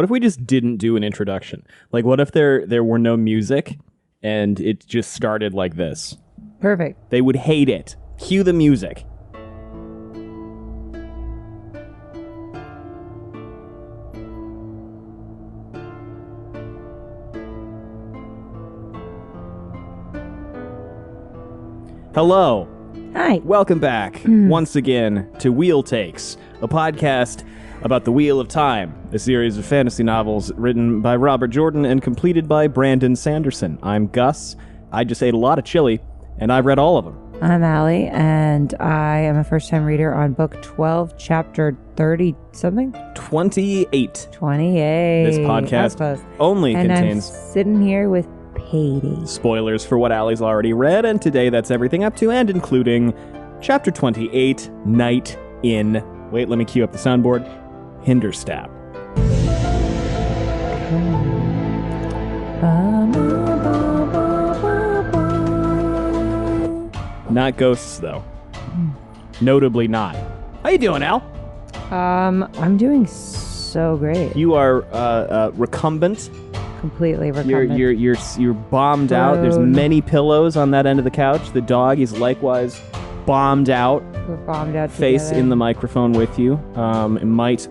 What if we just didn't do an introduction? Like, what if there were no music and it just started like this? Perfect. They would hate it. Cue the music. Hello. Hi. Welcome back once again to Wheel Takes, a podcast about the Wheel of Time, a series of fantasy novels written by Robert Jordan and completed by Brandon Sanderson. I'm Gus. I just ate a lot of chili, and I've read all of them. I'm Allie, and I am a first-time reader on book 12, chapter 30-something? 28. 28. This podcast only contains... I'm sitting here with Payday. Spoilers for what Allie's already read, and today that's everything up to and including chapter 28, Night in... Wait, let me cue up the soundboard. Hinderstab. Not ghosts, though. Notably not. How you doing, Al? I'm doing so great. You are recumbent. Completely recumbent. You're bombed out. There's many pillows on that end of the couch. The dog is likewise bombed out. We're bombed out Face together. in the microphone with you. It might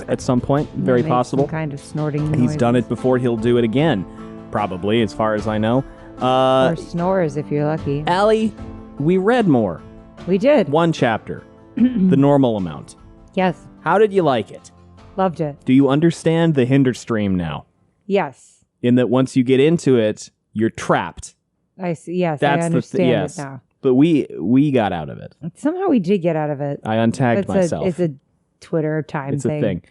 at some point. Very possible. Some kind of snorting noise. He's done it before. He'll do it again. Probably, as far as I know. Or snores if you're lucky. Allie, we read more. We did. One chapter. The normal amount. Yes. How did you like it? Loved it. Do you understand the hinder stream now? Yes. In that once you get into it, you're trapped. I see. Yes, That's I understand yes. it now. But we got out of it. Somehow we did get out of it. I untagged myself. It's a Twitter time it's thing. A thing.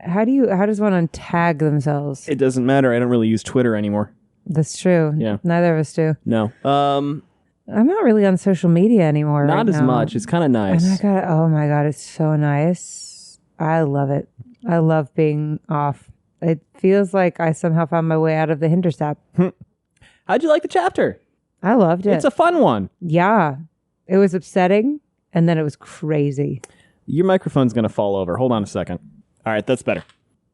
How does one untag themselves? It doesn't matter. I don't really use Twitter anymore. That's true. Yeah. Neither of us do. No. I'm not really on social media anymore. Not right as now. much. It's kind of nice. And oh my God, it's so nice. I love it. I love being off. It feels like I somehow found my way out of the Hinderstab. How'd you like the chapter? I loved it. It's a fun one. Yeah. It was upsetting, and then it was crazy. Your microphone's going to fall over. Hold on a second. All right, that's better.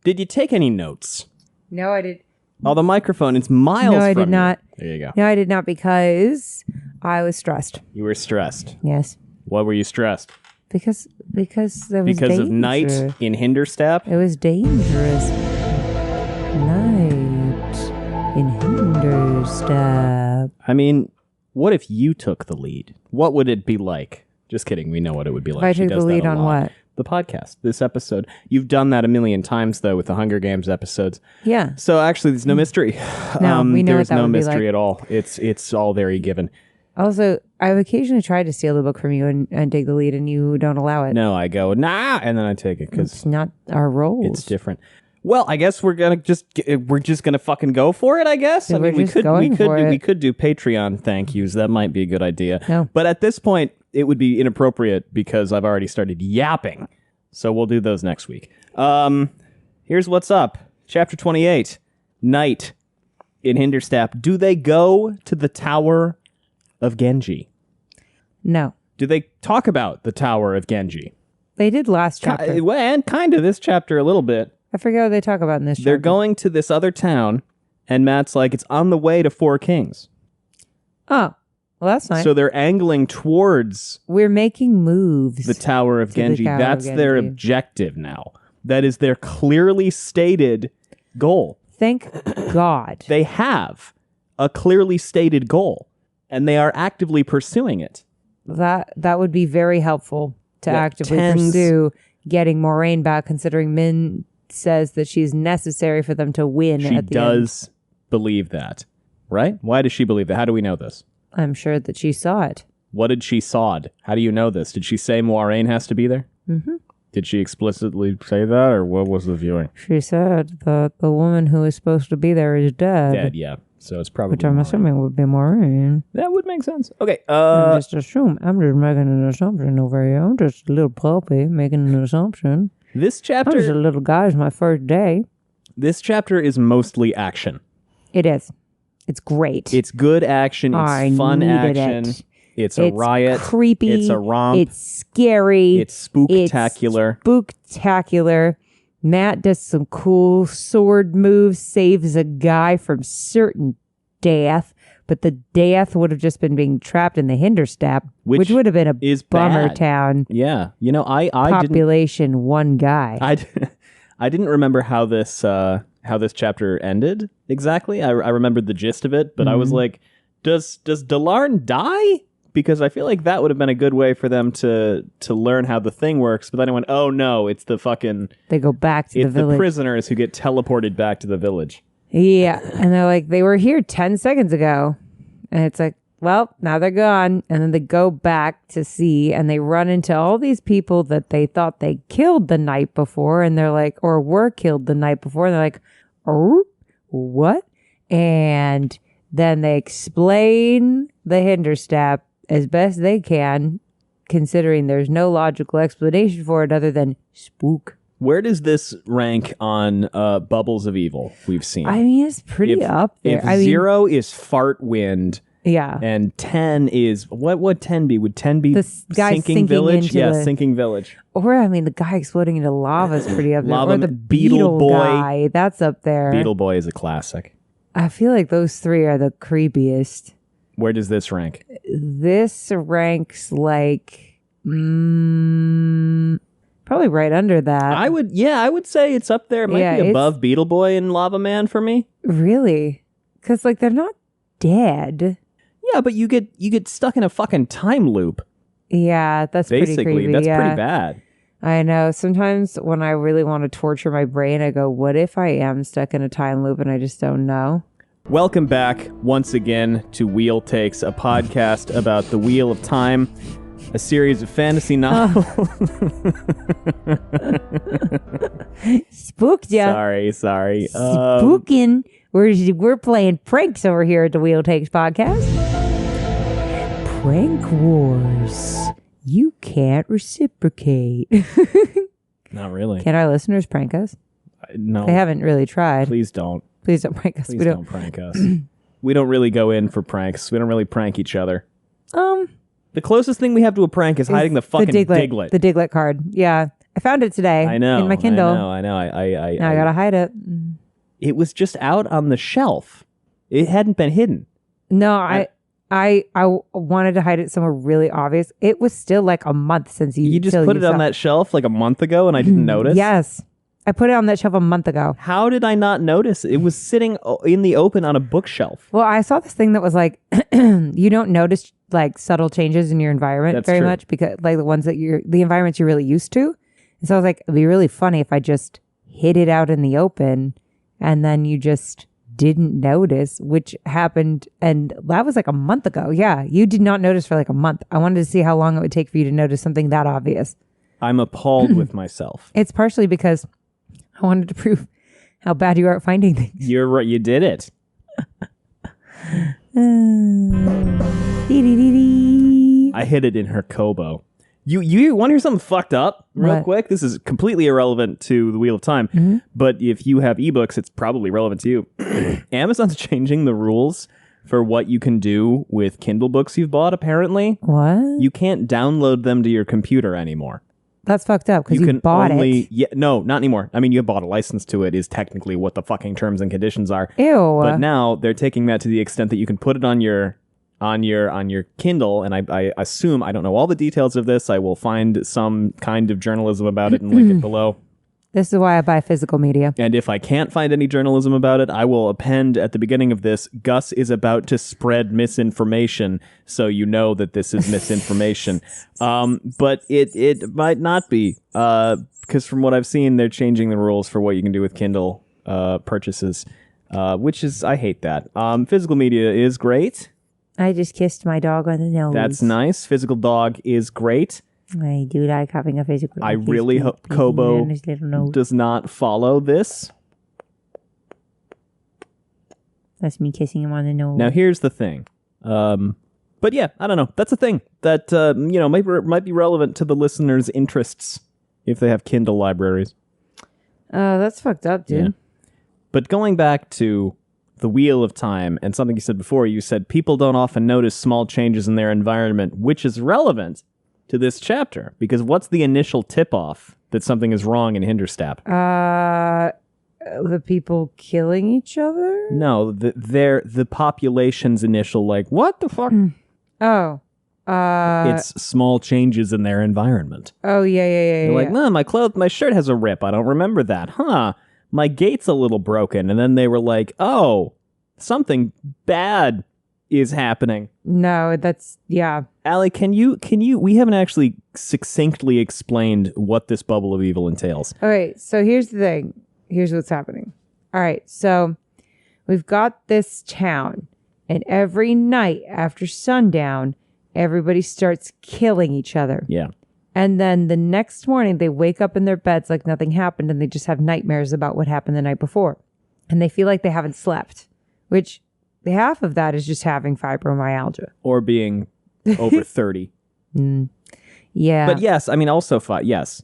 Did you take any notes? No, I did. Oh, the microphone, it's miles from No, I did not. There you go. No, I did not because I was stressed. You were stressed. Yes. Why were you stressed? Because there was Because danger. of night in Hinderstab? It was dangerous. Night in Hinderstab. I mean, what if you took the lead? What would it be like? Just kidding. We know what it would be like. If I She took the does that lead a on lot. what? The podcast, this episode. You've done that a million times, though, with the Hunger Games episodes. Yeah. So actually, there's no mystery. No, we know there's what that no would be mystery like. at all. It's all very given. Also, I've occasionally tried to steal the book from you and take the lead, and you don't allow it. No, I go, nah, and then I take it because It's not our roles. it's different. Well, I guess we're just gonna fucking go for it. I guess. Yeah, I mean, we're just going for it. we could do Patreon thank yous. That might be a good idea. No. But at this point, it would be inappropriate because I've already started yapping. So we'll do those next week. Here's what's up. Chapter 28. Night in Hinderstab. Do they go to the Tower of Genji? No. Do they talk about the Tower of Genji? They did last chapter. And kind of this chapter a little bit. I forget what they talk about in this They're chapter. going to this other town, and Matt's like, it's on the way to Four Kings. Oh, well, that's nice. So they're angling towards We're making moves. the Tower of To the Genji. Tower of That's their Genji. objective now. That is their clearly stated goal. Thank God. They have a clearly stated goal, and they are actively pursuing it. That would be very helpful to Yeah, actively tens- pursue getting Moraine back, considering Min says that she's necessary for them to win She at the does believe that, right? Why does she believe that? How do we know this? end. I'm sure that she saw it. What did she sod? How do you know this? Did she say Moiraine has to be there? Mm-hmm. Did she explicitly say that, or what was the viewing? She said that the woman who is supposed to be there is dead. Dead, yeah. So it's probably Which I'm Moiraine. assuming would be Moraine. That would make sense. Okay. I'm just making an assumption over here. I'm just a little puppy making an assumption. This I'm just a chapter. little guy. It's my first day. This chapter is mostly action. It is. It's great. It's good action. It's I fun needed action. it. It's a riot. Creepy. It's a romp. It's scary. It's spooktacular. It's spooktacular. Matt does some cool sword moves, saves a guy from certain death, but the death would have just been being trapped in the Hinterstap, which would have been a bummer bad. town. Yeah. You know, I population one guy. I didn't remember how this chapter ended exactly. I remembered the gist of it, but I was like, does Delarn die? Because I feel like that would have been a good way for them to learn how the thing works. But then I went, oh no, it's the fucking... They go back to the village. It's the prisoners who get teleported back to the village. Yeah. And they're like, they were here 10 seconds ago. And it's like, well, now they're gone. And then they go back to see, and they run into all these people that they thought they killed the night before. And they're like, or were killed the night before. And they're like, oh, what? And then they explain the Hinterstap as best they can, considering there's no logical explanation for it other than spook. Where does this rank on Bubbles of Evil we've seen? I mean, it's pretty up there. If 0 is fart wind, yeah, and 10 is what would 10 be? Would 10 be the guy sinking village? Yeah, sinking village. Or I mean, the guy exploding into lava is pretty up there. Lava, or the Beetle Boy guy, that's up there. Beetle Boy is a classic. I feel like those three are the creepiest. Where does this rank? This ranks like probably right under that. I would say it's up there. It might be above Beetle Boy and Lava Man for me. Really? Because like they're not dead. Yeah, but you get stuck in a fucking time loop. Yeah, that's basically pretty creepy. That's pretty bad. I know. Sometimes when I really want to torture my brain, I go, what if I am stuck in a time loop and I just don't know? Welcome back once again to Wheel Takes, a podcast about the Wheel of Time, a series of fantasy novels. Spooked ya. Sorry. Spooking. We're playing pranks over here at the Wheel Takes podcast. Prank wars. You can't reciprocate. Not really. Can our listeners prank us? No. They haven't really tried. Please don't. Please don't prank us. Please don't prank us. We don't really go in for pranks. We don't really prank each other. The closest thing we have to a prank is hiding the fucking Diglett. The Diglett card. Yeah. I found it today. I know. In my Kindle. I know. Now I gotta hide it. It was just out on the shelf. It hadn't been hidden. No, I wanted to hide it somewhere really obvious. It was still like a month since you just put it on that shelf like a month ago and I didn't notice? Yes. I put it on that shelf a month ago. How did I not notice? It was sitting in the open on a bookshelf. Well, I saw this thing that was like, you don't notice like subtle changes in your environment very much because like the ones that the environments you're really used to. And so I was like, it'd be really funny if I just hid it out in the open and then you just didn't notice, which happened. And that was like a month ago. Yeah. You did not notice for like a month. I wanted to see how long it would take for you to notice something that obvious. I'm appalled with myself. It's partially because I wanted to prove how bad you are at finding things. You're right. You did it. I hid it in her Kobo. You want to hear something fucked up real quick? This is completely irrelevant to the Wheel of Time. Mm-hmm. But if you have ebooks, it's probably relevant to you. Amazon's changing the rules for what you can do with Kindle books you've bought, apparently. What? You can't download them to your computer anymore. That's fucked up because you bought it. Yeah, no, not anymore. I mean, you bought a license to it is technically what the fucking terms and conditions are. Ew. But now they're taking that to the extent that you can put it on your Kindle, and I assume, I don't know all the details of this. I will find some kind of journalism about it and link it below. This is why I buy physical media. And if I can't find any journalism about it, I will append at the beginning of this, Gus is about to spread misinformation, so you know that this is misinformation. But it might not be, because from what I've seen, they're changing the rules for what you can do with Kindle purchases, which is, I hate that. Physical media is great. I just kissed my dog on the nose. That's nice. Physical dog is great. I do like having a physical. I really hope Kobo does not follow this. That's me kissing him on the nose. Now here's the thing. But yeah, I don't know. That's a thing that might be relevant to the listeners' interests if they have Kindle libraries. That's fucked up, dude. Yeah. But going back to the Wheel of Time and something you said before, you said people don't often notice small changes in their environment, which is relevant to this chapter, because what's the initial tip-off that something is wrong in Hinderstap? The people killing each other? No, the population's initial, like, what the fuck? Oh. It's small changes in their environment. Oh, yeah. They're like, no, my shirt has a rip. I don't remember that. Huh. My gate's a little broken. And then they were like, oh, something bad is happening. No, that's, yeah. Allie, can you, we haven't actually succinctly explained what this bubble of evil entails. All right, so here's the thing. Here's what's happening. All right, so we've got this town, and every night after sundown, everybody starts killing each other. Yeah. And then the next morning, they wake up in their beds like nothing happened, and they just have nightmares about what happened the night before. And they feel like they haven't slept, which the half of that is just having fibromyalgia. Or being over 30. Yeah. But yes, I mean, also, yes.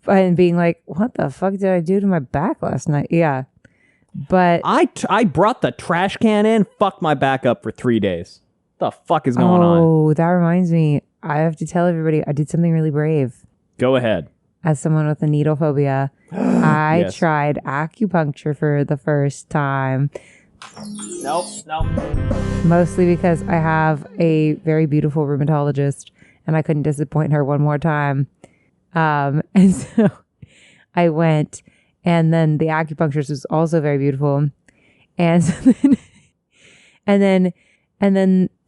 And being like, what the fuck did I do to my back last night? Yeah. But I brought the trash can in, fucked my back up for 3 days. What the fuck is going on? Oh, that reminds me. I have to tell everybody I did something really brave. Go ahead. As someone with a needle phobia, I Yes. tried acupuncture for the first time. Nope. Mostly because I have a very beautiful rheumatologist and I couldn't disappoint her one more time. And so I went, and then the acupuncturist was also very beautiful. And so then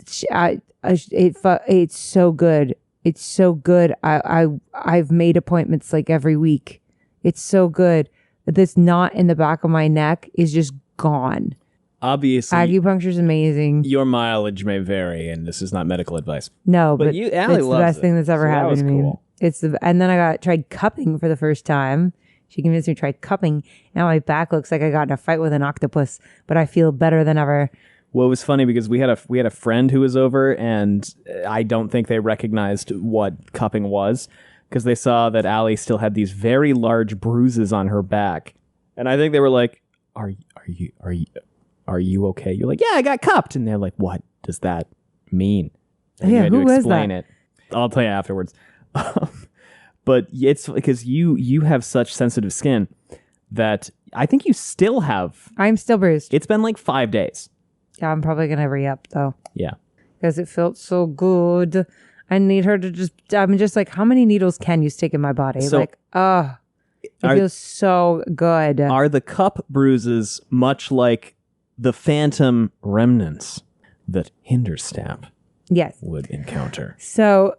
it's so good. It's so good. I've made appointments like every week. It's so good. This knot in the back of my neck is just gone. Obviously, Acupuncture is amazing. your mileage may vary, and this is not medical advice. No, But but you, Allie, it's the loves best it. thing that's ever So that happened was to me. cool. And then I tried cupping for the first time. She convinced me to try cupping. Now my back looks like I got in a fight with an octopus, but I feel better than ever. Well, it was funny because we had a friend who was over, and I don't think they recognized what cupping was because they saw that Allie still had these very large bruises on her back, and I think they were like, "Are you okay?" You're like, "Yeah, I got cupped," and they're like, "What does that mean?" And you Yeah, had who to was explain that? it. I'll tell you afterwards. But it's because you have such sensitive skin that I think you still have. I'm still bruised. It's been like 5 days. Yeah, I'm probably going to re-up though. Yeah. Because it felt so good. I need her to I'm just like, how many needles can you stick in my body? So- it feels so good. Are the cup bruises much like the phantom remnants that Hinderstap Yes. would encounter? So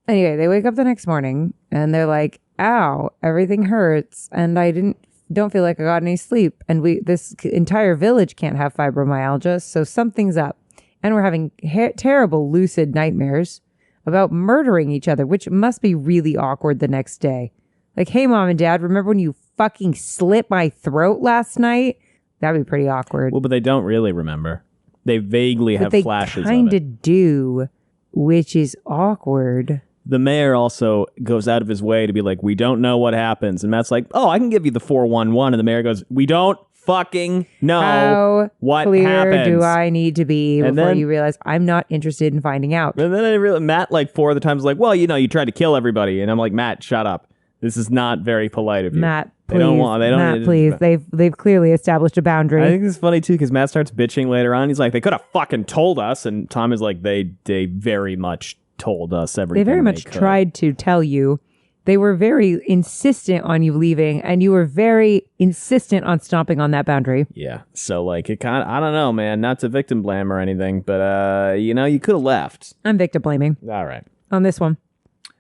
anyway, they wake up the next morning and they're like, ow, everything hurts. And I don't feel like I got any sleep. And this entire village can't have fibromyalgia. So something's up. And we're having terrible lucid nightmares about murdering each other, which must be really awkward the next day. Like, hey, mom and dad, remember when you fucking slit my throat last night? That'd be pretty awkward. Well, but they don't really remember. They vaguely have they flashes kind of it. of do, which is awkward. The mayor also goes out of his way to be like, we don't know what happens. And Matt's like, oh, I can give you the 411. And the mayor goes, we don't fucking know How what clear happens. do I need to be And before then- you realize I'm not interested in finding out? And then Matt, like 4 of the times, like, well, you tried to kill everybody. And I'm like, Matt, shut up. This is not very polite of you. Matt, please. They don't want. They don't. Matt, please. They've clearly established a boundary. I think this is funny too because Matt starts bitching later on. He's like, they could have fucking told us, and Tom is like, they very much told us everything. They very much could. tried to tell you. They were very insistent on you leaving, and you were very insistent on stomping on that boundary. Yeah. So like, it kind of, I don't know, man. Not to victim blame or anything, but you could have left. I'm victim blaming All right. on this one.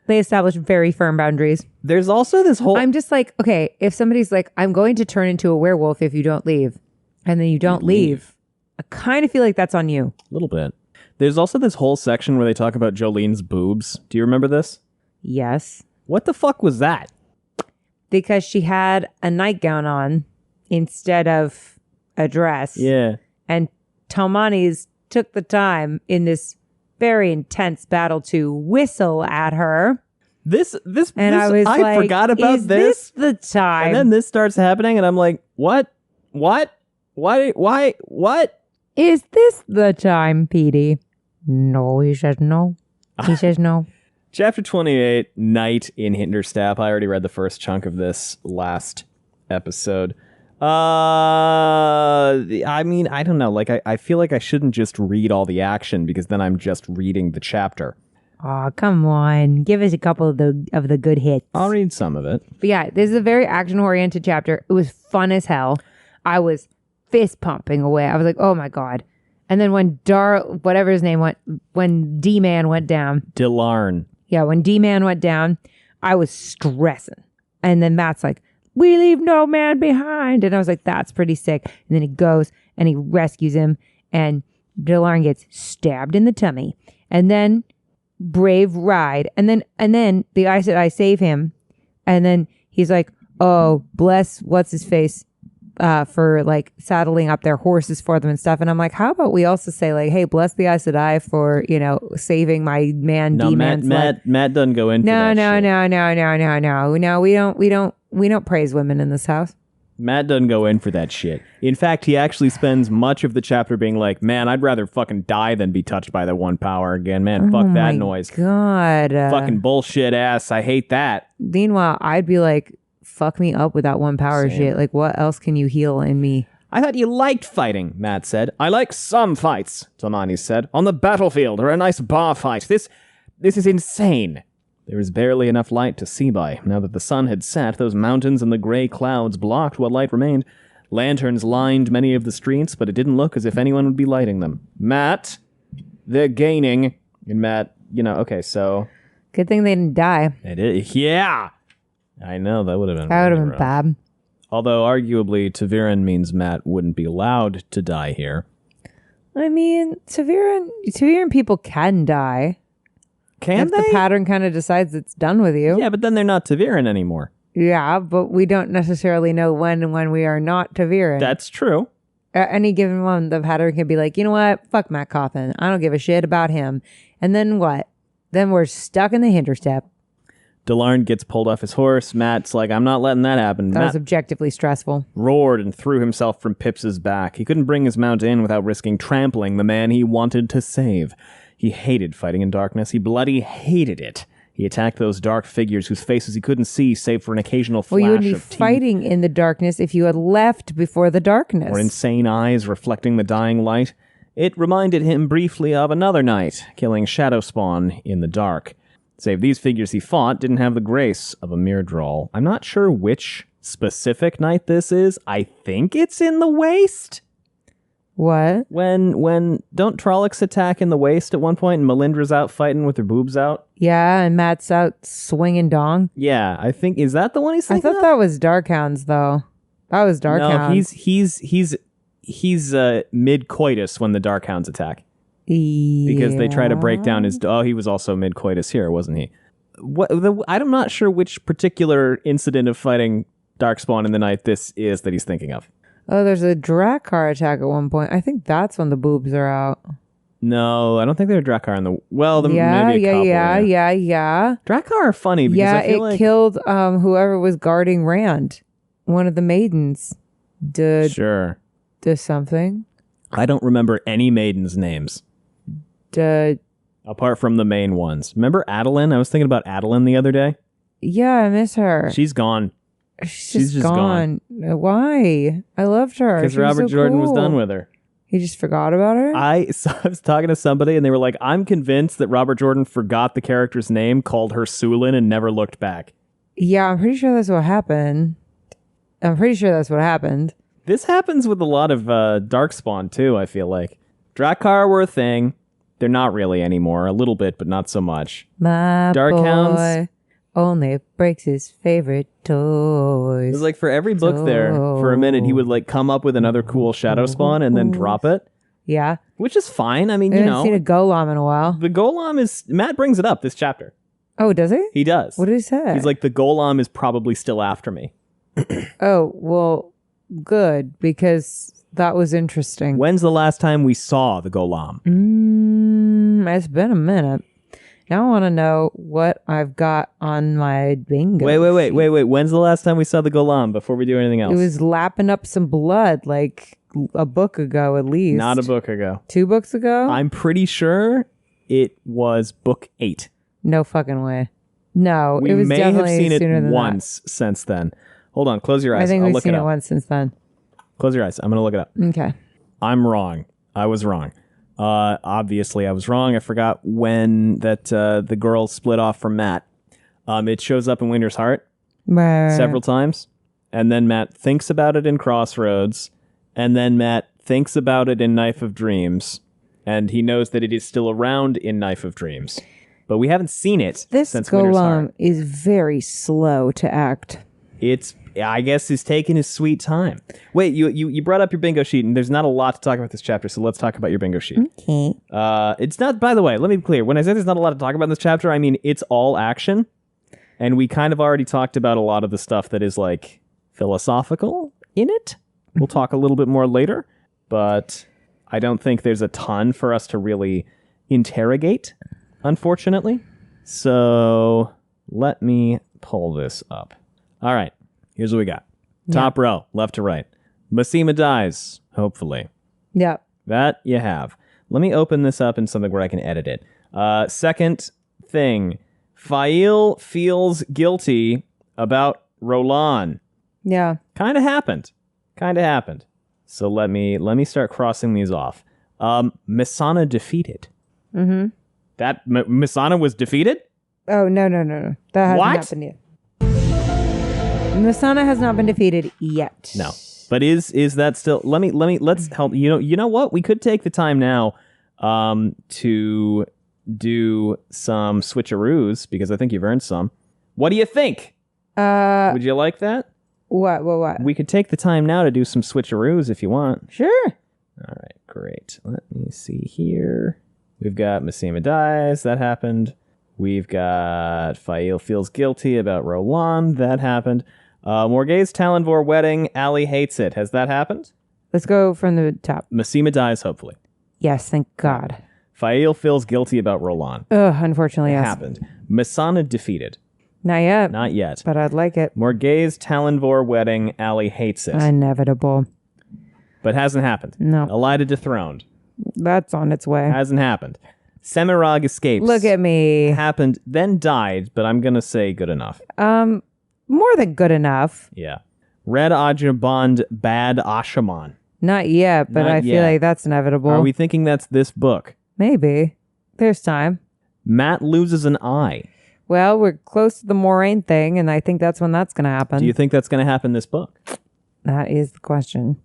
They established very firm boundaries. There's also this whole. I'm just like, okay, if somebody's like, I'm going to turn into a werewolf if you don't leave, and then you don't leave, I kind of feel like that's on you. A little bit. There's also this whole section where they talk about Jolene's boobs. Do you remember this? Yes. What the fuck was that? Because she had a nightgown on instead of a dress. Yeah. And Talmanes took the time in this very intense battle to whistle at her. And I was like, forgot about is this the time? And then this starts happening, and I'm like, what? Why? What? Is this the time, Petey? No, he says no. He says no. Chapter 28, Night in Hinterstap. I already read the first chunk of this last episode. I mean, I don't know. Like, I feel like I shouldn't just read all the action because then I'm just reading the chapter. Oh, come on. Give us a couple of the good hits. I'll read some of it. But yeah, this is a very action-oriented chapter. It was fun as hell. I was fist pumping away. I was like, oh my God. And then when whatever his name when D-Man went down. Delarn. Yeah, when D-Man went down, I was stressing. And then Matt's like, we leave no man behind. And I was like, that's pretty sick. And then he goes and he rescues him. And Delarn gets stabbed in the tummy. And then brave ride. And then the Aes Sedai save him. And then he's like, oh, bless what's his face for like saddling up their horses for them and stuff. And I'm like, how about we also say like, hey, bless the Aes Sedai for, saving my man D-Man's life. Matt doesn't go in for that shit. No, we don't praise women in this house. Matt doesn't go in for that shit. In fact, he actually spends much of the chapter being like, man, I'd rather fucking die than be touched by the one power again. Man, fuck that noise. God. Fucking bullshit ass. I hate that. Meanwhile, I'd be like, fuck me up with that one power shit. Like, what else can you heal in me? I thought you liked fighting, Matt said. I like some fights, Tamani said. On the battlefield or a nice bar fight. This is insane. There was barely enough light to see by. Now that the sun had set, those mountains and the gray clouds blocked what light remained. Lanterns lined many of the streets, but it didn't look as if anyone would be lighting them. Matt, they're gaining. And Matt, okay, so... Good thing they didn't die. It is, yeah! I know, that would have been... That would have been bad. Although, arguably, Taviran means Matt wouldn't be allowed to die here. I mean, Taviran people can die. Can they? If the pattern kind of decides it's done with you. Yeah, but then they're not Taviran anymore. Yeah, but we don't necessarily know when and when we are not Taviran. That's true. At any given one, the pattern can be like, you know what? Fuck Matt Coffin. I don't give a shit about him. And then what? Then we're stuck in the Hinterstep. Delarn gets pulled off his horse. Matt's like, I'm not letting that happen. That was objectively stressful. Roared and threw himself from Pips's back. He couldn't bring his mount in without risking trampling the man he wanted to save. He hated fighting in darkness. He bloody hated it. He attacked those dark figures whose faces he couldn't see save for an occasional flash of Well, you would be teeth. fighting in the darkness if you had left before the darkness. Or insane eyes reflecting the dying light. It reminded him briefly of another night, killing Shadow Spawn in the dark. Save these figures he fought didn't have the grace of a Myrddraal. I'm not sure which specific night this is. I think it's in the Waste. What? When don't Trollocs attack in the Waste at one point and Melindra's out fighting with her boobs out? Yeah, and Matt's out swinging dong. Yeah, I think, is that the one he's thinking I thought that was Darkhounds, though. That was Darkhounds. No, he's mid-coitus when the Darkhounds attack. Yeah. Because they try to break down his... Oh, he was also mid-coitus here, wasn't he? I'm not sure which particular incident of fighting Darkspawn in the night this is that he's thinking of. Oh, there's a Drakkar attack at one point. I think that's when the boobs are out. No, I don't think they're Drakkar in the... Well, maybe a couple. Yeah. Drakkar are funny because I feel like... killed whoever was guarding Rand. One of the maidens. Sure. Did something. I don't remember any maidens' names. Apart from the main ones. Remember Adeline? I was thinking about Adeline the other day. Yeah, I miss her. She's gone. She's just gone. Why? I loved her. Because Robert Jordan was done with her. He just forgot about her? I was talking to somebody and they were like, I'm convinced that Robert Jordan forgot the character's name, called her Sulin, and never looked back. Yeah, I'm pretty sure that's what happened. This happens with a lot of Darkspawn too, I feel like. Drakkar were a thing. They're not really anymore. A little bit, but not so much. My Darkhounds boy only breaks his favorite toys. It was like for every book there, for a minute, he would like come up with another cool Shadow Spawn and then drop it. Yeah. Which is fine. I mean, I haven't seen a Golem in a while. The Golem is... Matt brings it up this chapter. Oh, does he? He does. What did he say? He's like, the Golem is probably still after me. Oh, well, good, because that was interesting. When's the last time we saw the Golem? It's been a minute. Now I want to know what I've got on my bingo. Wait. When's the last time we saw the Golem before we do anything else? It was lapping up some blood like a book ago at least. Not a book ago. 2 books ago? I'm pretty sure it was book 8. No fucking way. No, We it was may have definitely seen sooner it than once since then. Hold on, close your that. eyes. I think I'll we've look seen it it up. once since then. Close your eyes. I'm going to look it up. Okay. I'm wrong. I was wrong. Obviously, I was wrong. I forgot when that the girl split off from Matt. It shows up in Winter's Heart Right. several times. And then Matt thinks about it in Crossroads. And then Matt thinks about it in Knife of Dreams. And he knows that it is still around in Knife of Dreams. But we haven't seen it This since Winter's Heart. golem is very slow to act. I guess he's taking his sweet time. Wait, you brought up your bingo sheet, and there's not a lot to talk about this chapter, so let's talk about your bingo sheet. Okay. It's not, by the way, let me be clear. When I say there's not a lot to talk about in this chapter, I mean it's all action. And we kind of already talked about a lot of the stuff that is like philosophical in it. We'll talk a little bit more later, but I don't think there's a ton for us to really interrogate, unfortunately. So let me pull this up. All right, here's what we got. Top row, left to right. Massima dies, hopefully. Yep. That you have. Let me open this up in something where I can edit it. Second thing, Fail feels guilty about Roland. Yeah. Kind of happened. So let me start crossing these off. Misana defeated. Mm-hmm. That Misana was defeated? Oh, no. That hasn't What? happened yet. Masana has not been defeated yet. No. But is that still let's help you know what? We could take the time now to do some switcheroos because I think you've earned some. What do you think? Would you like that? What? We could take the time now to do some switcheroos if you want. Sure. All right, great. Let me see here. We've got Massima dies. That happened. We've got Fail feels guilty about Roland. That happened. Morgay's Talonvor wedding. Allie hates it. Has that happened? Let's go from the top. Massima dies, hopefully. Yes, thank God. Fail feels guilty about Roland. Ugh, unfortunately, yes. Happened. Masana defeated. Not yet. Not yet. But I'd like it. Morgay's Talonvor wedding. Allie hates it. Inevitable. But hasn't happened. No. Elida dethroned. That's on its way. Hasn't happened. Semirag escapes. Look at me. Happened, then died, but I'm going to say good enough. More than good enough. Yeah. Red Ajabond, bad Ashaman. Not yet, but Not I feel yet. like that's inevitable. Are we thinking that's this book? Maybe. There's time. Matt loses an eye. Well, we're close to the Moraine thing, and I think that's when that's going to happen. Do you think that's going to happen this book? That is the question.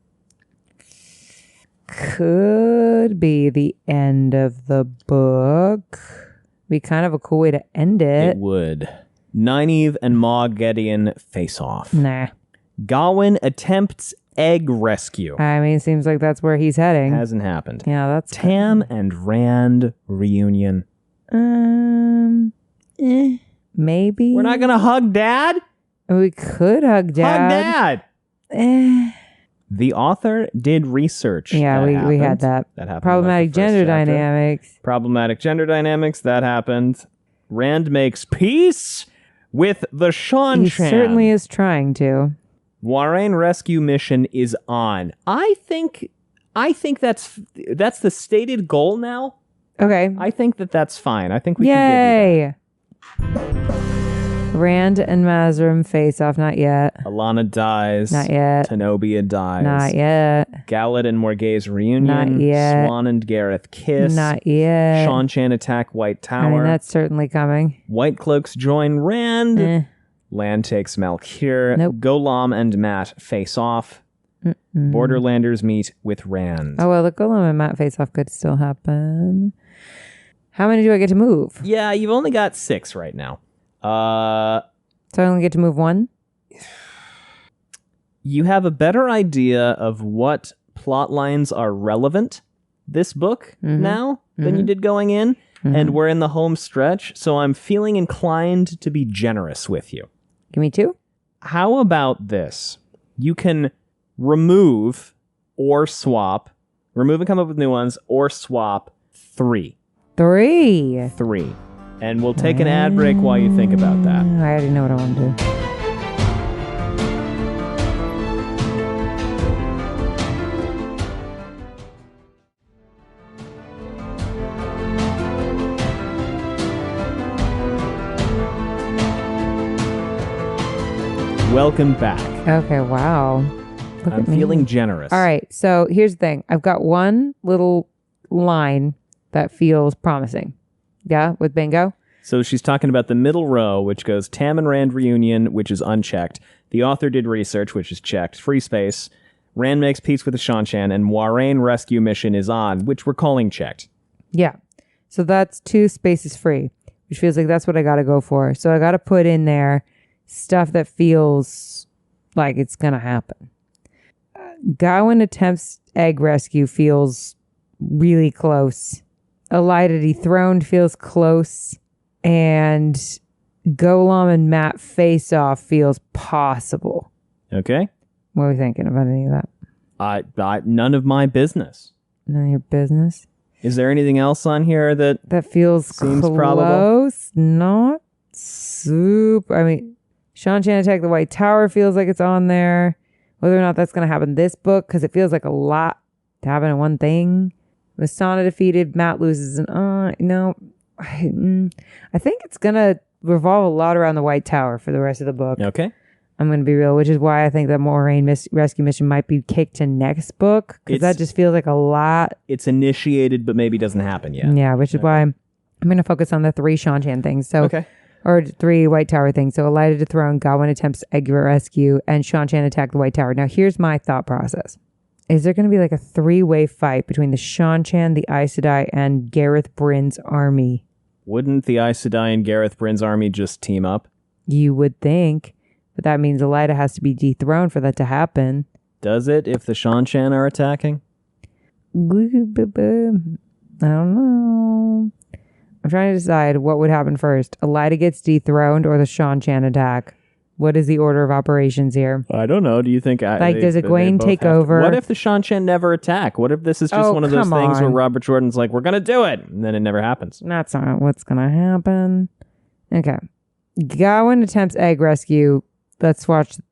Could be the end of the book. Be kind of a cool way to end It it. would. Nynaeve and Maud Gideon face off. Nah. Gawain attempts egg rescue. I mean, it seems like that's where he's heading. Hasn't happened. Yeah, that's... Tam and Rand reunion. Maybe. We're not going to hug Dad? We could hug Dad. Hug Dad! Eh. The author did research. Yeah, That we had happened. that. That happened. Problematic like the first gender chapter. dynamics. Problematic gender dynamics. That happened. Rand makes peace with the Sean He Chan. certainly is trying to. Warren rescue mission is on. I think that's the stated goal now. Okay. I think that's fine. I think we can give you that. Yay! Rand and Mazrim face off. Not yet. Alana dies. Not yet. Tenobia dies. Not yet. Galad and Morgay's reunion. Not yet. Swan and Gareth kiss. Not yet. Sean Chan attack White Tower. I mean, that's certainly coming. White Cloaks join Rand. Eh. Land takes Malkir. Nope. Golam and Matt face off. Borderlanders meet with Rand. Oh, well, the Golem and Matt face off could still happen. How many do I get to move? Yeah, you've only got 6 right now. So I only get to move 1? You have a better idea of what plot lines are relevant this book now than you did going in, and we're in the home stretch, so I'm feeling inclined to be generous with you. Give me 2? How about this? You can remove or swap, remove and come up with new ones, or swap 3. 3. 3. And we'll take an ad break while you think about that. I already know what I want to do. welcome back. Okay, wow. Look I'm at me. feeling generous. All right, so here's the thing. I've got one little line that feels promising. Yeah, with bingo? So she's talking about the middle row, which goes Tam and Rand reunion, which is unchecked. The author did research, which is checked. Free space. Rand makes peace with the Shanshan, and Moiraine rescue mission is on, which we're calling checked. Yeah. So that's 2 spaces free, which feels like that's what I got to go for. So I got to put in there stuff that feels like it's going to happen. Gawain attempts egg rescue feels really close. Elaida dethroned feels close. And Golem and Matt face off feels possible. Okay. What are we thinking about any of that? None of my business. None of your business. Is there anything else on here that feels seems close? probable? Not super. I mean, Shanshan attack the White Tower feels like it's on there. Whether or not that's going to happen this book, because it feels like a lot to happen in one thing. Mastana defeated. Matt loses. No. I think it's going to revolve a lot around the White Tower for the rest of the book. Okay. I'm going to be real, which is why I think that Moiraine rescue mission might be kicked to next book, because that just feels like a lot. It's initiated, but maybe doesn't happen yet. Yeah, which is why I'm going to focus on the 3 Shanshan things. So, okay. Or 3 White Tower things. So Elaida dethrone, Gawain attempts egg rescue, and Shanshan attack the White Tower. Now, here's my thought process. Is there going to be like a 3-way fight between the Shanshan, the Aes Sedai, and Gareth Bryn's army? Wouldn't the Aes Sedai and Gareth Bryn's army just team up? You would think, but that means Elaida has to be dethroned for that to happen. Does it if the Shanshan are attacking? I don't know. I'm trying to decide what would happen first. Elaida gets dethroned or the Shanshan attack. What is the order of operations here? I don't know. Do you think... does Egwene take over? What if the Shanshan never attack? What if this is just one of those things where Robert Jordan's like, we're going to do it, and then it never happens? That's not what's going to happen. Okay. Gawain attempts egg rescue. Let's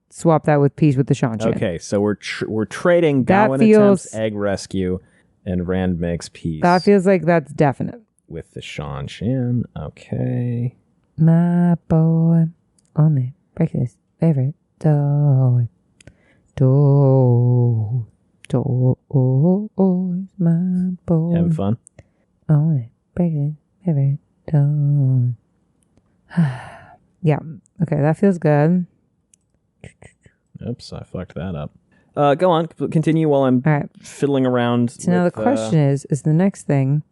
swap that with peace with the Shanshan. Okay, so we're trading Gawain attempts egg rescue, and Rand makes peace. That feels like that's definite. With the Shanshan. Okay. My boy, only break his favorite toy. Toy, my boy. Having fun? Only break his favorite toy. Yeah. Okay, that feels good. Oops, I fucked that up. Go on, continue while I'm fiddling around. So now the question is the next thing,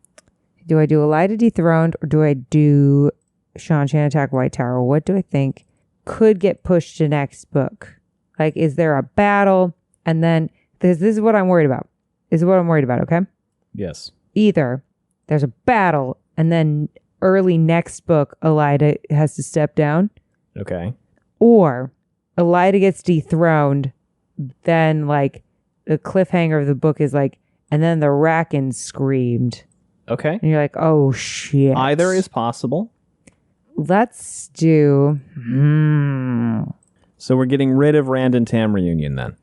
do I do Elaida dethroned or do I do Shanshan attack White Tower? What do I think could get pushed to next book? Like, is there a battle? And then, this is what I'm worried about. This is what I'm worried about, okay? Yes. Either there's a battle and then early next book, Elaida has to step down. Okay. Or Elaida gets dethroned, then like the cliffhanger of the book is like, and then the Racken screamed. Okay. And you're like, oh shit. Either is possible. Let's do... So we're getting rid of Rand and Tam reunion then.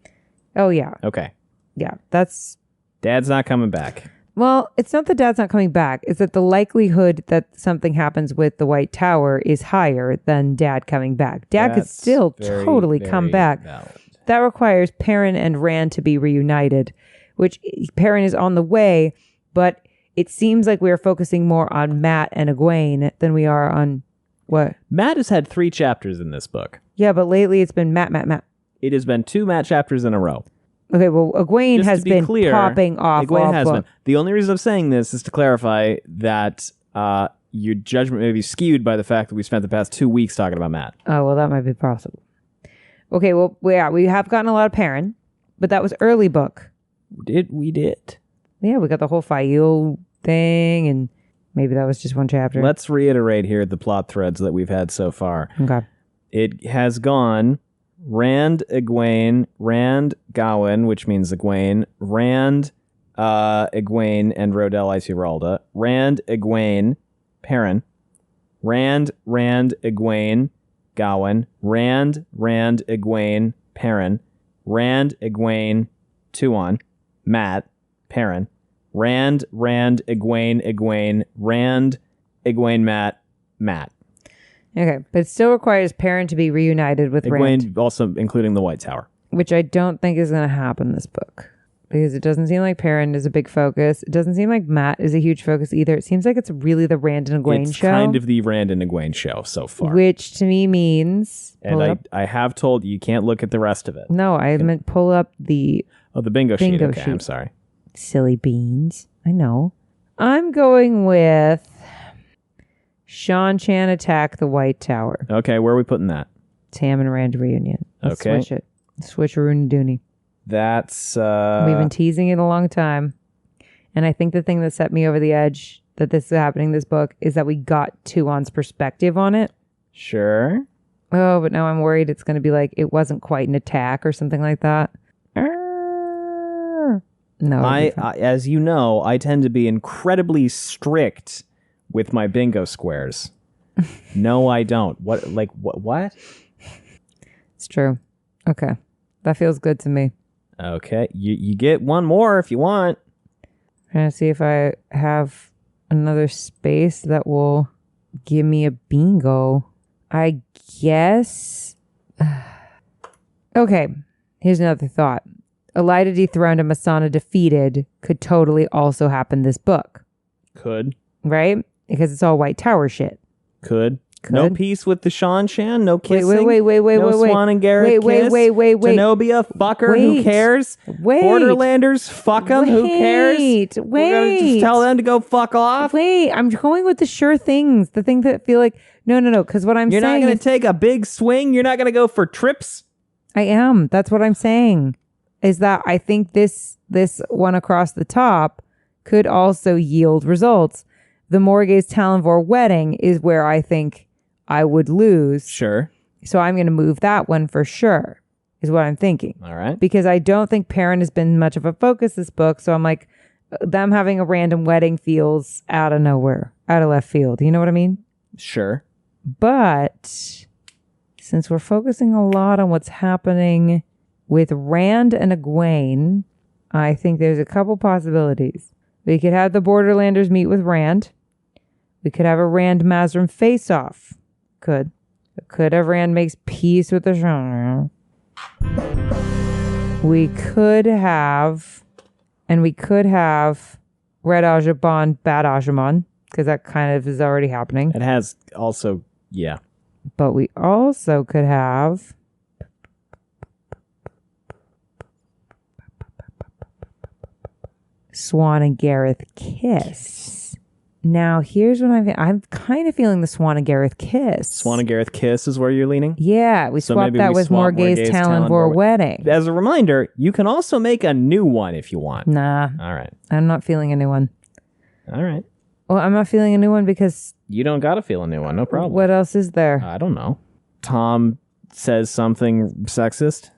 Oh yeah. Okay. Yeah, that's... Dad's not coming back. Well, it's not that Dad's not coming back. It's that the likelihood that something happens with the White Tower is higher than Dad coming back. Dad could still totally come back. Valid. That requires Perrin and Rand to be reunited, which Perrin is on the way, but it seems like we are focusing more on Matt and Egwene than we are on what? Matt has had 3 chapters in this book. Yeah, but lately it's been Matt. It has been 2 Matt chapters in a row. Okay, well, Egwene has been popping off. Egwene has been. The only reason I'm saying this is to clarify that your judgment may be skewed by the fact that we spent the past 2 weeks talking about Matt. Oh, well, that might be possible. Okay, well, yeah, we have gotten a lot of Perrin, but that was early book. We did. Yeah, we got the whole Fael thing, and maybe that was just one chapter. Let's reiterate here the plot threads that we've had so far. Okay. It has gone Rand, Egwene, Rand, Gawain, which means Egwene, Rand, Egwene, and Rodel Isiralda, Rand, Egwene, Perrin, Rand, Egwene, Gawain, Rand, Egwene, Perrin, Rand, Egwene, Tuon, Matt, Perrin, Rand, Egwene, Rand, Egwene, Matt. Okay, but it still requires Perrin to be reunited with Rand, Egwene also including the White Tower. which I don't think is going to happen in this book. Because it doesn't seem like Perrin is a big focus. It doesn't seem like Matt is a huge focus either. It seems like it's really the Rand and Egwene It's show. kind of the Rand and Egwene show so far. Which to me means... And I have told you can't look at the rest of it. No, I meant pull up the... Oh, the bingo sheet. Bingo Okay, sheet. I'm sorry. Silly beans. I know. I'm going with Shan attack the White Tower. Okay, where are we putting that? Tam and Rand reunion. Let's Okay. switch it. Switch Rooney Dooney. That's... We've been teasing it a long time. And I think the thing that set me over the edge that this is happening in this book is that we got Tuon's perspective on it. Sure. Oh, but now I'm worried it's going to be like it wasn't quite an attack or something like that. No. I as you know, I tend to be incredibly strict with my bingo squares. No, I don't. What? It's true. Okay. That feels good to me. Okay, you get one more if you want. I'm trying to see if I have another space that will give me a bingo. I guess. Okay, here's another thought. Elida dethroned and Masana defeated could totally also happen this book, Could. right? Because it's all White Tower shit. Could. No peace with the Shan. No kissing. Wait. No Swan and Garrett kiss. Wait. Zenobia, fucker. Who Wait. cares? Wait. Borderlanders, fuck them. Who cares? Wait. We're gonna just tell them to go fuck off. Wait, I'm going with the sure things. The things that feel like, no. Because what You're saying not going is, to take a big swing? You're not going to go for trips? I am. That's what I'm saying. Is that I think this one across the top could also yield results. The Morgaze Talonvor wedding is where I think I would lose. Sure. So I'm going to move that one for sure, is what I'm thinking. All right. Because I don't think Perrin has been much of a focus this book. So I'm like, them having a random wedding feels out of nowhere, out of left field. You know what I mean? Sure. But since we're focusing a lot on what's happening with Rand and Egwene, I think there's a couple possibilities. We could have the Borderlanders meet with Rand. We could have a Rand Mazrim face-off. Could have Rand makes peace with the Shire. We could have Red Ajaban, Bad Ajaman, because that kind of is already happening. It has also, yeah. But we also could have Swan and Gareth kiss. Now, here's what I'm kind of feeling the Swan and Gareth kiss. Swan and Gareth kiss is where you're leaning? Yeah, we So swapped maybe that we with swap Morgaze Talonvor wedding. As a reminder, you can also make a new one if you want. Nah, All right. I'm not feeling a new one. All right. Well, I'm not feeling a new one because You don't got to feel a new one. No problem. what else is there? I don't know. Tom says something sexist.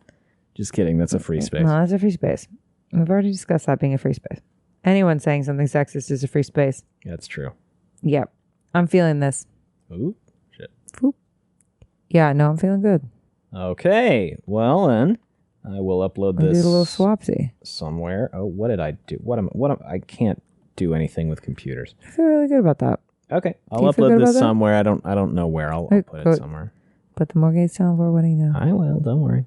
Just kidding. That's a free space. No, that's a free space. We've already discussed that being a free space. Anyone saying something sexist is a free space. That's true. Yep. I'm feeling this. Ooh, shit. Whoop. Yeah, no, I'm feeling good. Okay. Well, then I will upload I'll this do a little swapsy. somewhere. Oh, what did I do? I can't do anything with computers. I feel really good about that. Okay. I'll Do you feel upload good this about that? somewhere. I don't know where. I'll put Go- it somewhere. But the Morgaze Talonvor wedding now. I will. Don't worry.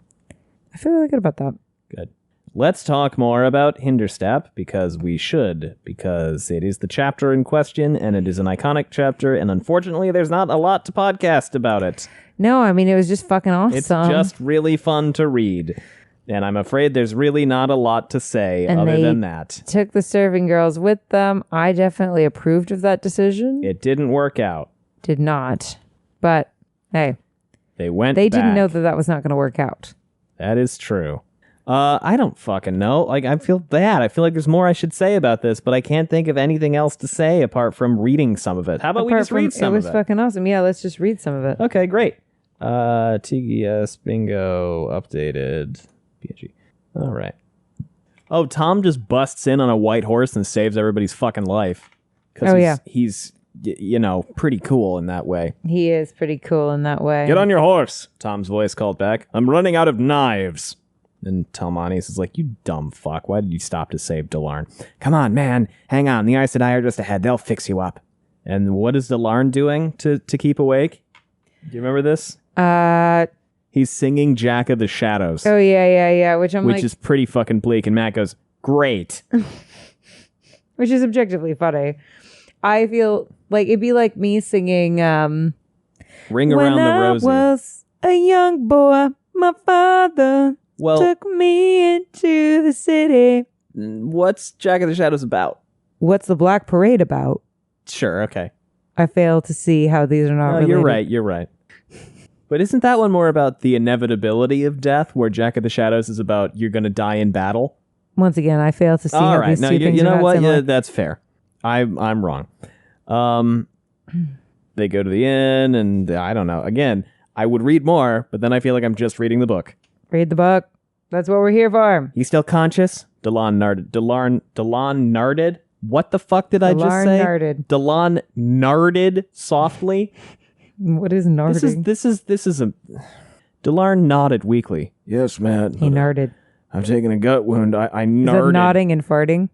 I feel really good about that. Good. Let's talk more about Hinderstep because we should, because it is the chapter in question and it is an iconic chapter, and unfortunately there's not a lot to podcast about it. No, I mean, it was just fucking awesome. It's just really fun to read. And I'm afraid there's really not a lot to say And other they than that. took the serving girls with them. I definitely approved of that decision. It didn't work out. Did not. But, hey, They went they back. didn't know that was not going to work out. That is true. I don't fucking know. Like, I feel bad. I feel like there's more I should say about this, but I can't think of anything else to say apart from reading some of it. How about we just read some It was of it? fucking awesome. Yeah, let's just read some of it. Okay, great. tGS bingo updated. PNG. All right. Oh, Tom just busts in on a white horse and saves everybody's fucking life. Oh, yeah. He's, pretty cool in that way. He is pretty cool in that way. Get on your horse, Tom's voice called back. I'm running out of knives. And Telmanis is like, you dumb fuck. Why did you stop to save Delarn? Come on, man. Hang on. The Aes Sedai are just ahead. They'll fix you up. And what is Delarn doing to keep awake? Do you remember this? Oh He's singing Jack of the Shadows, yeah. Which which is pretty fucking bleak. And Matt goes, "Great." which is objectively funny. I feel like it'd be like me singing Ring Around the Rosie. When I was a young boy, my father took me into the city. What's Jack of the Shadows about? What's the Black Parade about? Sure, okay. I fail to see how these are not related. You're right. But isn't that one more about the inevitability of death, where Jack of the Shadows is about you're going to die in battle? Once again, I fail to see All how right. these No, two things you are know not what? similar. Yeah, that's fair. I'm wrong. They go to the inn, and I don't know. Again, I would read more, but then I feel like I'm just reading the book. Read the book. That's what we're here for. He's still conscious? Delon narded? What the fuck did I just say? Delon narded softly. What is narding? This is a... Delarn nodded weakly. Yes, Matt. He narded. I've taken a gut wound. I narded. Is that nodding and farting?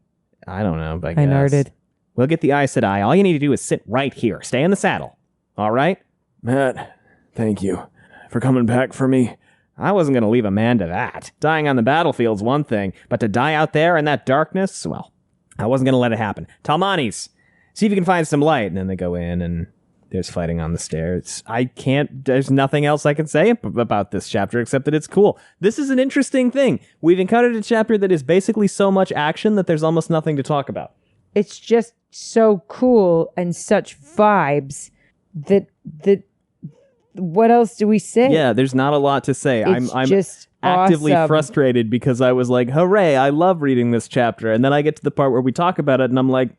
I don't know, but I narded. We'll get the Aes Sedai. All you need to do is sit right here. Stay in the saddle. All right? Matt, thank you for coming back for me. I wasn't going to leave a man to that. Dying on the battlefield's one thing, but to die out there in that darkness, well, I wasn't going to let it happen. Talmanes, see if you can find some light. And then they go in, and there's fighting on the stairs. There's nothing else I can say about this chapter except that it's cool. This is an interesting thing. We've encountered a chapter that is basically so much action that there's almost nothing to talk about. It's just so cool and such vibes that what else do we say? Yeah, there's not a lot to say. It's I'm just actively awesome. frustrated because I was like, hooray, I love reading this chapter. And then I get to the part where we talk about it and I'm like,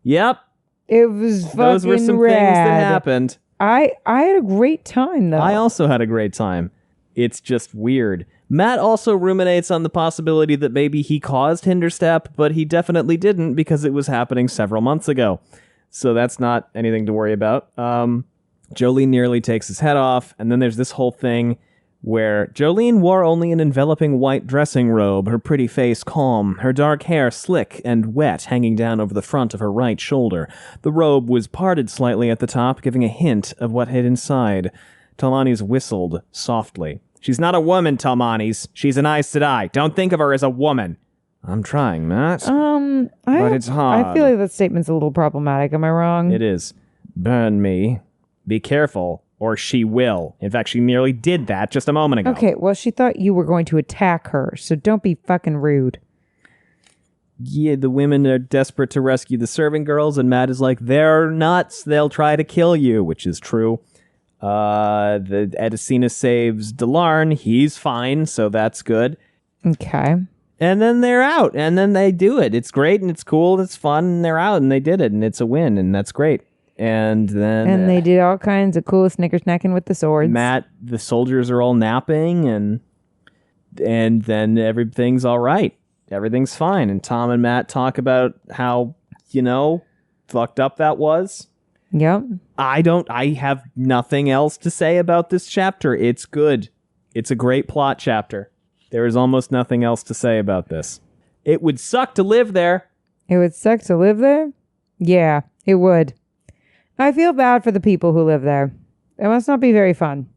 yep. It was fucking Those were some rad. things that happened. I had a great time, though. I also had a great time. It's just weird. Matt also ruminates on the possibility that maybe he caused Hinderstep, but he definitely didn't because it was happening several months ago. So that's not anything to worry about. Jolene nearly takes his head off, and then there's this whole thing where Jolene wore only an enveloping white dressing robe, her pretty face calm, her dark hair slick and wet hanging down over the front of her right shoulder. The robe was parted slightly at the top, giving a hint of what hid inside. Talmanes whistled softly. She's not a woman, Talmanes. She's an Aes Sedai. Don't think of her as a woman. I'm trying, Matt. But it's hard. I feel like that statement's a little problematic. Am I wrong? It is. Burn me. Be careful, or she will. In fact, she nearly did that just a moment ago. Okay, well, she thought you were going to attack her, so don't be fucking rude. Yeah, the women are desperate to rescue the serving girls, and Matt is like, they're nuts. They'll try to kill you, which is true. The Edicina saves Delarn. He's fine, so that's good. Okay. And then they're out, and then they do it. It's great, and it's cool, and it's fun, and they're out, and they did it, and it's a win, and that's great. And then... And they did all kinds of cool snickersnacking with the swords. Matt, the soldiers are all napping, and then everything's all right. Everything's fine. And Tom and Matt talk about how, fucked up that was. Yep. I have nothing else to say about this chapter. It's good. It's a great plot chapter. There is almost nothing else to say about this. It would suck to live there. It would suck to live there? Yeah, it would. I feel bad for the people who live there. It must not be very fun.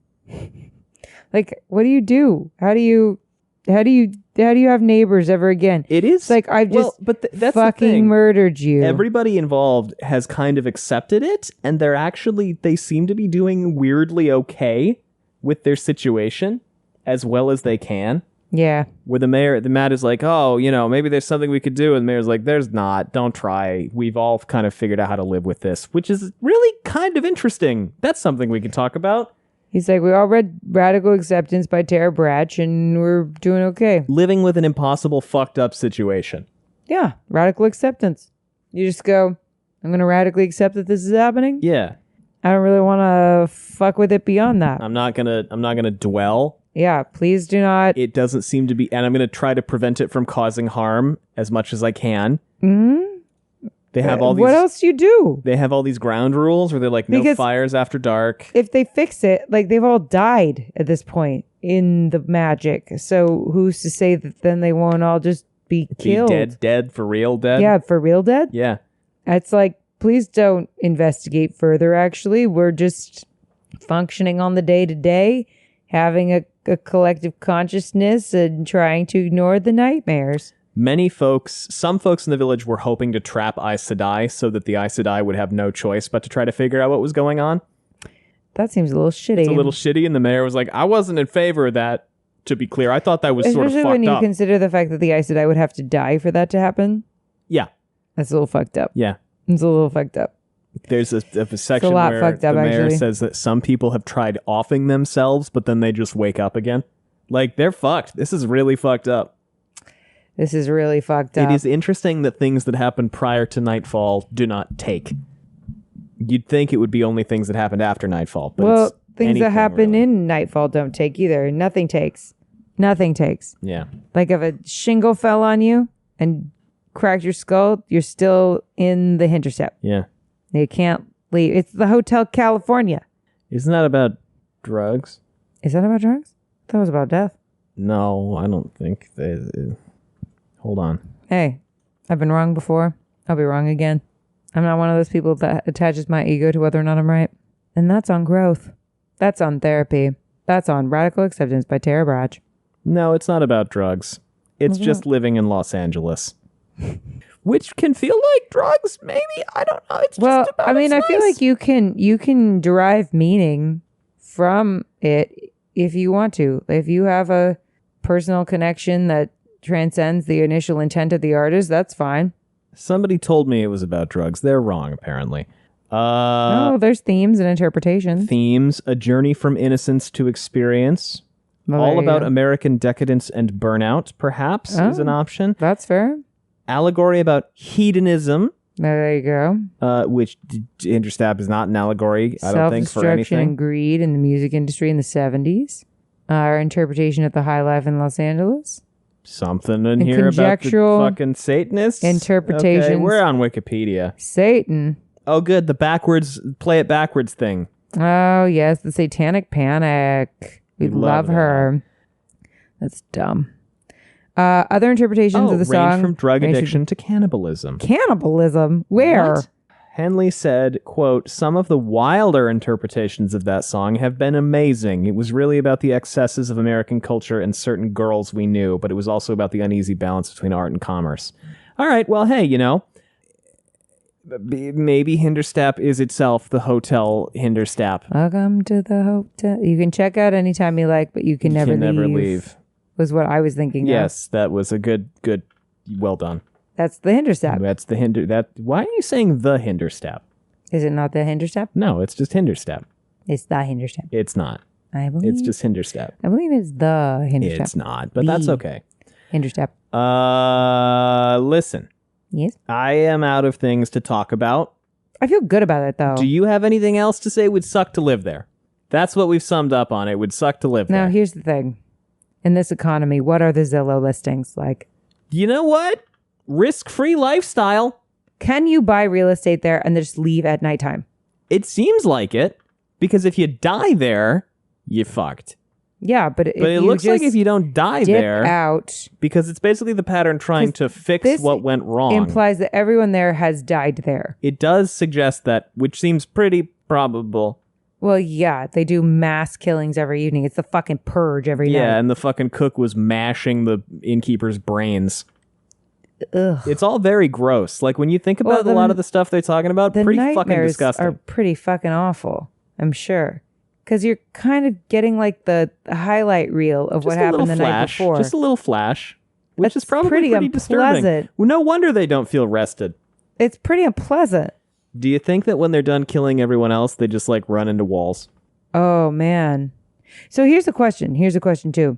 Like, what do you do? How do you have neighbors ever again? It is it's like I've just that's fucking murdered you. Everybody involved has kind of accepted it, and they seem to be doing weirdly okay with their situation as well as they can. Yeah. Where the Matt is like, oh, maybe there's something we could do. And the mayor's like, there's not. Don't try. We've all kind of figured out how to live with this, which is really kind of interesting. That's something we could talk about. He's like, we all read Radical Acceptance by Tara Bratch, and we're doing okay. Living with an impossible, fucked up situation. Yeah. Radical acceptance. You just go, I'm going to radically accept that this is happening. Yeah. I don't really want to fuck with it beyond that. I'm not gonna dwell. Yeah, please do not. It doesn't seem to be, and I'm going to try to prevent it from causing harm as much as I can. Mm-hmm. They have all these. What else do you do? They have all these ground rules where they're like, no fires after dark. If they fix it, like they've all died at this point in the magic. So who's to say that then they won't all just be killed? Be dead, for real dead? Yeah, for real dead? Yeah. It's like, please don't investigate further, actually. We're just functioning on the day-to-day, having a collective consciousness and trying to ignore the nightmares. Some folks in the village were hoping to trap Aes Sedai so that the Aes Sedai would have no choice but to try to figure out what was going on. That seems a little shitty. It's a little shitty, and the mayor was like, I wasn't in favor of that, to be clear. I thought that was sort of fucked up. Especially when you consider the fact that the Aes Sedai would have to die for that to happen. Yeah. That's a little fucked up. Yeah. It's a little fucked up. There's a section where the mayor says that some people have tried offing themselves, but then they just wake up again. Like, they're fucked. This is really fucked up. This is really fucked up. It is interesting that things that happen prior to nightfall do not take. You'd think it would be only things that happened after nightfall. But well, things that happen really. in nightfall don't take either. Nothing takes. Nothing takes. Yeah. Like if a shingle fell on you and cracked your skull, you're still in the Hinterstep. Yeah. You can't leave. It's the Hotel California. Isn't that about drugs? Is that about drugs? I thought it was about death. No, I don't think. Hold on. Hey, I've been wrong before. I'll be wrong again. I'm not one of those people that attaches my ego to whether or not I'm right. And that's on growth. That's on therapy. That's on Radical Acceptance by Tara Brach. No, it's not about drugs. It's just living in Los Angeles. Which can feel like drugs, maybe? I don't know. It's just about I mean, I feel nice. like you can derive meaning from it if you want to. If you have a personal connection that transcends the initial intent of the artist, that's fine. Somebody told me it was about drugs. They're wrong, apparently. No, there's themes and interpretations. Themes, a journey from innocence to experience. Well, All there you about go. American decadence and burnout, perhaps, is an option. That's fair. Allegory about hedonism, There you go. which Hinterstep is not an allegory, I don't think, for Self-destruction anything. and greed in the music industry in the 70s. Our interpretation of the high life in Los Angeles. Something in And here about the conjectural fucking Satanists? interpretations. Okay, we're on Wikipedia. Satan. Oh, good. The play it backwards thing. Oh, yes. The Satanic Panic. We love that. her. That's dumb. Other interpretations of the song. Range from drug addiction to cannibalism. Cannibalism. Where? What? Henley said, quote, some of the wilder interpretations of that song have been amazing. It was really about the excesses of American culture and certain girls we knew, but it was also about the uneasy balance between art and commerce. All right, well, hey, maybe Hinterstep is itself the Hotel Hinterstep. Welcome to the hotel. You can check out anytime you like, but you can never leave. Was what I was thinking. Yes, that was a good, well done. That's the Hinterstep. That's the why are you saying the Hinterstep? Is it not the Hinterstep? No, it's just Hinterstep. It's the Hinterstep. It's not. I believe. It's just Hinterstep. I believe it's the Hinterstep. It's not, but that's okay. Hinterstep. Listen. Yes. I am out of things to talk about. I feel good about it though. Do you have anything else to say? It would suck to live there. That's what we've summed up on. It would suck to live there. Now, here's the thing. In this economy, what are the Zillow listings like? You know what? Risk-free lifestyle. Can you buy real estate there and then just leave at nighttime? It seems like it, because if you die there, you fucked. Yeah, but It looks like if you don't die dip there, out, because it's basically the pattern trying to fix this what went wrong. implies that everyone there has died there. It does suggest that, which seems pretty probable. Well, yeah, they do mass killings every evening. It's the fucking purge every night. Yeah, and the fucking cook was mashing the innkeeper's brains. Ugh. It's all very gross. Like, when you think about a lot of the stuff they're talking about, The pretty fucking nightmares disgusting. are pretty fucking awful, I'm sure. Because you're kind of getting like the highlight reel of what happened the night before. Just a little flash, which That's is probably pretty disturbing. unpleasant. Well, no wonder they don't feel rested. It's pretty unpleasant. Do you think that when they're done killing everyone else, they just like run into walls? Oh, man. So here's the question. Here's a question, too.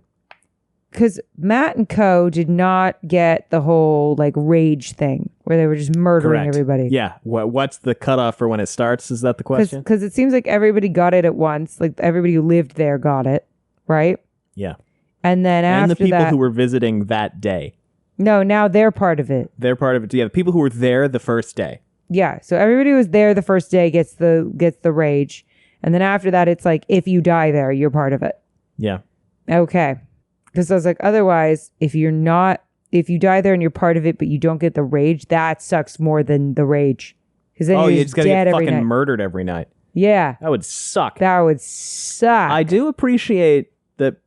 Because Matt and Co. did not get the whole like rage thing where they were just murdering Correct. everybody. Yeah. What's the cutoff for when it starts? Is that the question? Because it seems like everybody got it at once. Like everybody who lived there got it, right? Yeah. And then And after the people that, who were visiting that day. no, now they're part of it. They're part of it. Yeah, the people who were there the first day. Yeah. So everybody who was there the first day gets the rage. And then after that, it's like, if you die there, you're part of it. Yeah. Okay. Because I was like, otherwise, if you die there and you're part of it, but you don't get the rage, that sucks more than the rage. Because then Oh, you're you just just gotta dead get every fucking night. murdered every night. Yeah. That would suck. That would suck. I do appreciate that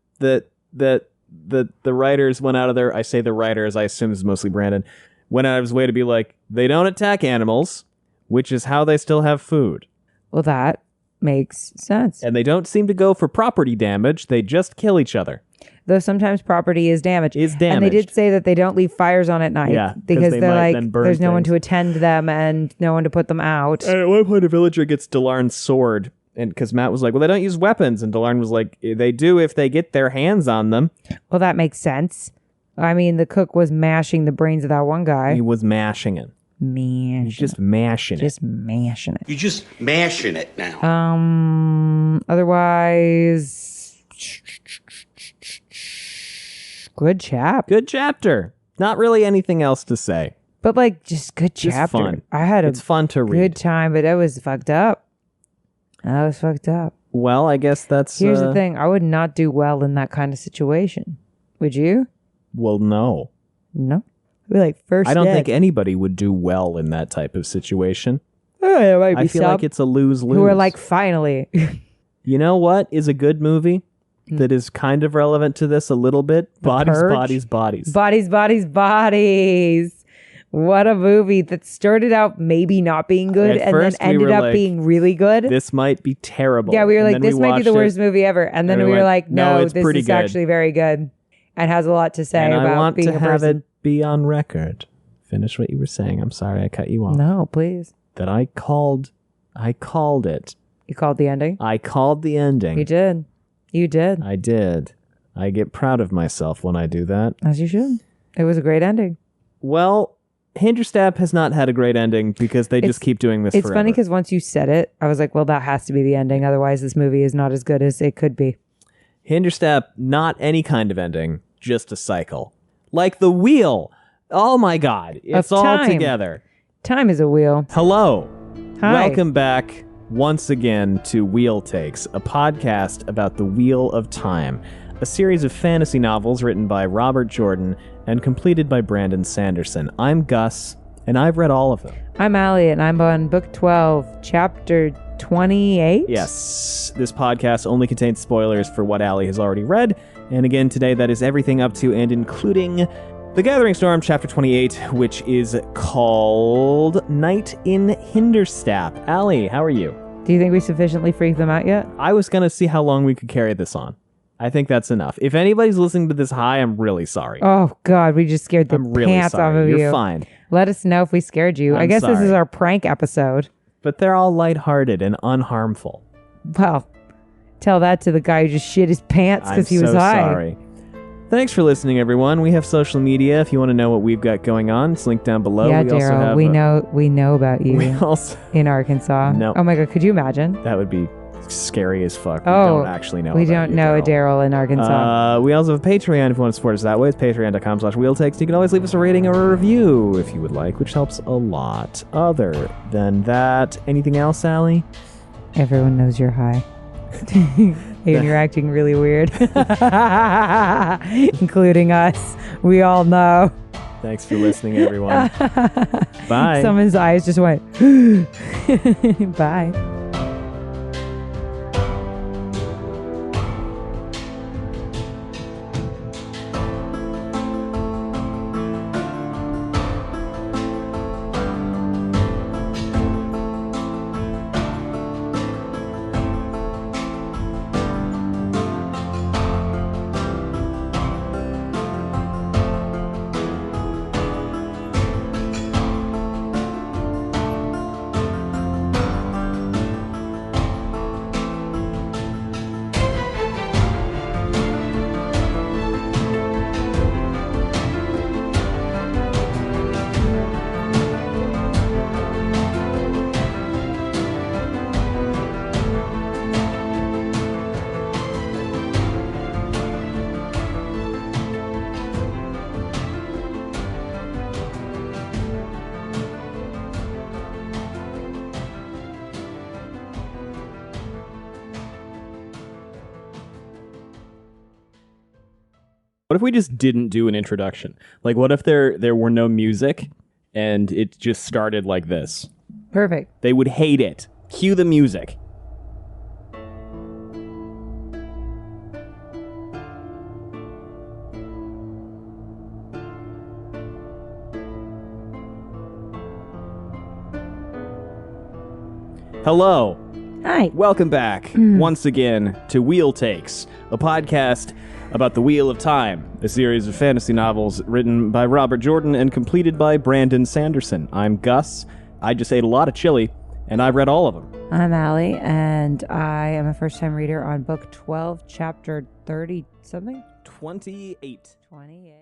the writers went out of their, I say the writers, I assume this is mostly Brandon, went out of his way to be like, they don't attack animals, which is how they still have food. Well, that makes sense. And they don't seem to go for property damage. They just kill each other. Though sometimes property is damaged. And they did say that they don't leave fires on at night. Yeah, because they they're might like, then burn there's no one things. to attend them and no one to put them out. And at one point, a villager gets Delarn's sword. And because Matt was like, well, they don't use weapons. And Delarn was like, they do if they get their hands on them. Well, that makes sense. I mean, the cook was mashing the brains of that one guy. He was mashing it. He's just mashing it. Just mashing it. You're just mashing it now. Otherwise, good chap. Good chapter. Not really anything else to say. But like, just good Just chapter. fun. I had It's fun to read. good time, but it was fucked up. I was fucked up. Well, I guess that's... Here's the thing. I would not do well in that kind of situation. Would you? Well, no. No. I'd be like, first I don't dead. think anybody would do well in that type of situation. Oh, there might be I feel some like it's a lose-lose. who are like, finally. You know what is a good movie that is kind of relevant to this a little bit? Bodies, Purge? Bodies, Bodies. Bodies, bodies, bodies. What a movie that started out maybe not being good At and then first, we ended were up like, being really good. This might be terrible. Yeah, we were And like, then this might be the watched worst it, movie ever. And then and we we were went, like, no, no, it's this pretty is good. actually very good and has a lot to say And about I want being to a have person. it be on record. Finish what you were saying. I'm sorry I cut you off. No, please. That I called it. You called the ending? I called the ending. You did. You did. I did. I get proud of myself when I do that. As you should. It was a great ending. Well, Hinterstep has not had a great ending because they just keep doing this It's forever. funny because once you said it, I was like, well, that has to be the ending. Otherwise, this movie is not as good as it could be. Hinterstep, not any kind of ending, just a cycle. Like the wheel. Oh my God. It's all time. together. Time is a wheel. Hello. Hi. Welcome back once again to Wheel Takes, a podcast about the Wheel of Time, a series of fantasy novels written by Robert Jordan and completed by Brandon Sanderson. I'm Gus, and I've read all of them. I'm Allie, and I'm on book 12, chapter 28. Yes, this podcast only contains spoilers for what Allie has already read, and again today that is everything up to and including The Gathering Storm, chapter 28, which is called Night in Hinterstep. Allie, how are you? Do you think we sufficiently freaked them out yet? I was going to see how long we could carry this on. I think that's enough. If anybody's listening to this high, I'm really sorry. Oh, God, we just scared the I'm really pants sorry. off of You're you. fine. Let us know if we scared you. I I'm guess this is sorry. our prank episode. But they're all lighthearted and unharmful. Well, tell that to the guy who just shit his pants because he was so high. sorry. Thanks for listening, everyone. We have social media. If you want to know what we've got going on, it's linked down below. Yeah, we also Daryl, have we know about you We also in Arkansas. No. Oh my God, could you imagine? that would be scary as fuck. We Oh, don't actually know. We about don't you, know a Daryl. Daryl in Arkansas. We also have a Patreon if you want to support us that way. It's patreon.com/wheeltakes. You can always leave us a rating or a review if you would like, which helps a lot. Other than that, anything else, Allie? Everyone knows you're high. And you're acting really weird. Including us. We all know. Thanks for listening, everyone. Bye. Some of his eyes just went, bye. What if we just didn't do an introduction? Like, what if there were no music and it just started like this? Perfect. They would hate it. Cue the music. Hello. Hi. Welcome back once again to Wheel Takes, a podcast about the Wheel of Time, a series of fantasy novels written by Robert Jordan and completed by Brandon Sanderson. I'm Gus. I just ate a lot of chili, and I've read all of them. I'm Allie, and I am a first-time reader on book 12, chapter 30-something? 28. 28.